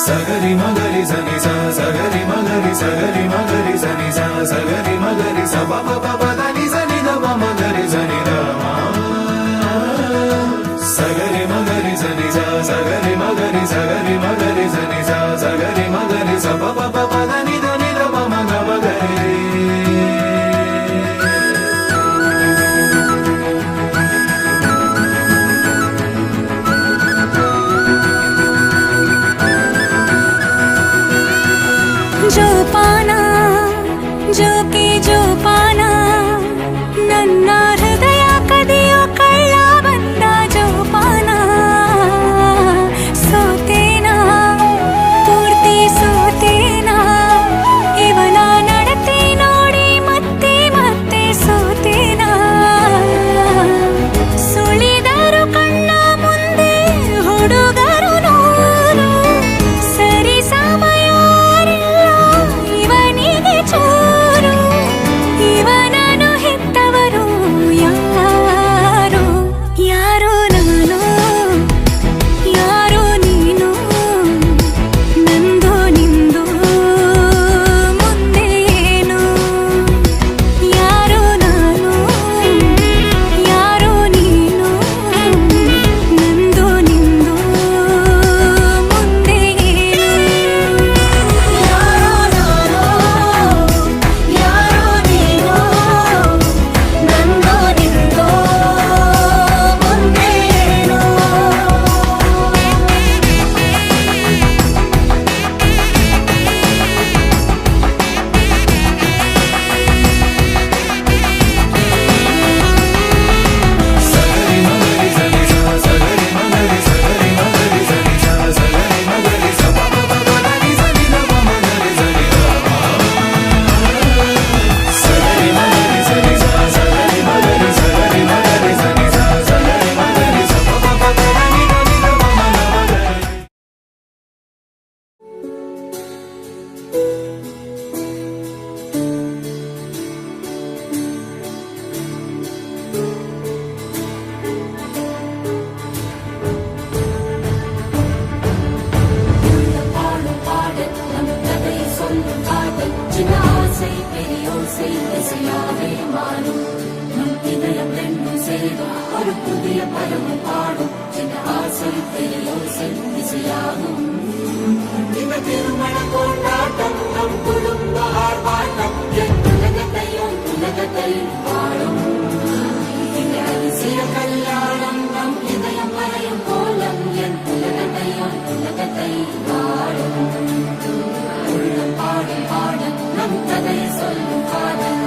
சகரி மகரி சனி சா சகரி மகரி சகரி மகரி சனி சா சகரி மகரி சப பப தனி சனி தப மகரி சனி ரமா சகரி மகரி சனி சா சகரி மகரி சகரி மகரி சனி சா சகரி மகரி சப பப தனி தனி தப மக மகரி जो पाना जो के जो पाना ನನ್ನ ಹೃದಯ ಕದಿಯೋ ಕಳ್ಳ ಬಂದ ಜೋಪಾನ ಸೋತೇನಾ ಪೂರ್ತಿ ಸೋತೇನಾ ಇವನ ನಡತೆ ನೋಡಿ ಮತ್ತೆ ಮತ್ತೆ ಸೋತೇನಾ ಸುಳಿದರು ಕಣ್ಣ ಮುಂದೆ ಹುಡುಗರು ನೋಡು ಸರಿ ಸಮಯ ಚೂರು ಇವನನ್ನು ಹೆತ್ತವರು ಯಾರು ಯಾರೋ ನಾನು ಯಾರೋ ನೀನು ನಂದು ನಿಂದು ಮುಂದೆ ಏನು ಯಾರೋ ನಾನು ಯಾರೋ ನೀನು ನಂದು ನಿಂದು ಮುಂದೆ ಏನು ஒரு புதிய பருவம் பாடும் சின்ன ஆசை பெரியோசை இசையாகும் இந்த திருமண கொண்டாட்டம் நம் குடும்ப ஆர்ப்பாட்டம் என் உலகத்தை பாடும் இந்த அதிசய கல்யாணம் நம் இதயம் மறையும் கோலம் என் உலகத்தை பாடும் உள்ளம் பாடும் பாடல் நம் கதையை சொல்லும் காதல்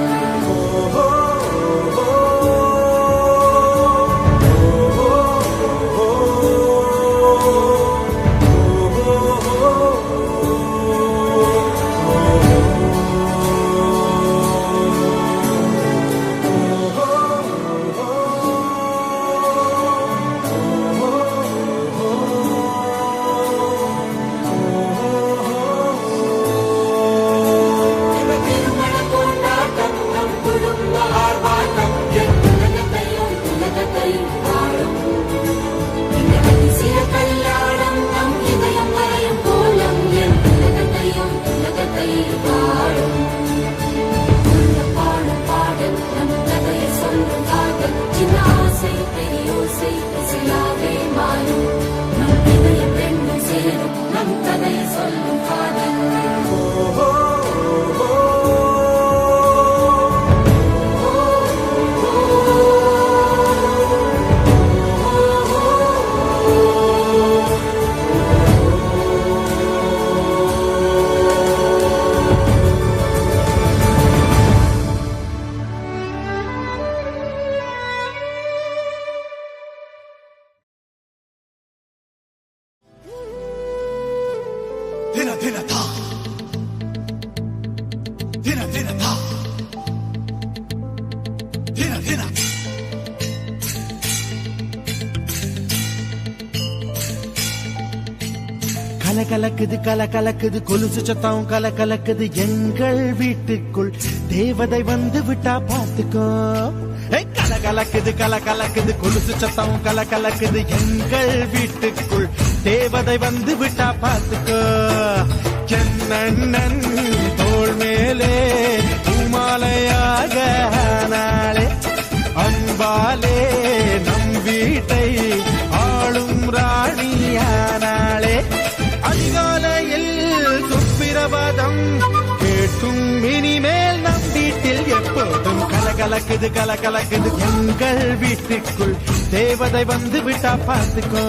கலகலக்குது கலகலக்குது கொலுசு சத்தம் கலகலக்குது எங்கள் வீட்டுக்குள் தேவதை வந்து விட்டா பார்த்துக்கோ கலகலக்குது கலகலக்குது கொலுசு சத்தம் கலகலக்குது எங்கள் வீட்டுக்குள் தேவதை வந்து விட்டா பார்த்துக்கோ சென்னண்ணன் தோள் மேலே பூமாலையாக நாளே அன்பாலே நம் வீட்டை ஆளும் ராணியானாளே அதிகாலையில் சுப்பிரபாதம் கேட்கும் இனிமேல் நம் வீட்டில் எப்போதும் கலகலக்குது கலகலக்குது எங்கள் வீட்டுக்குள் தேவதை வந்து விட்டா பார்த்துக்கோ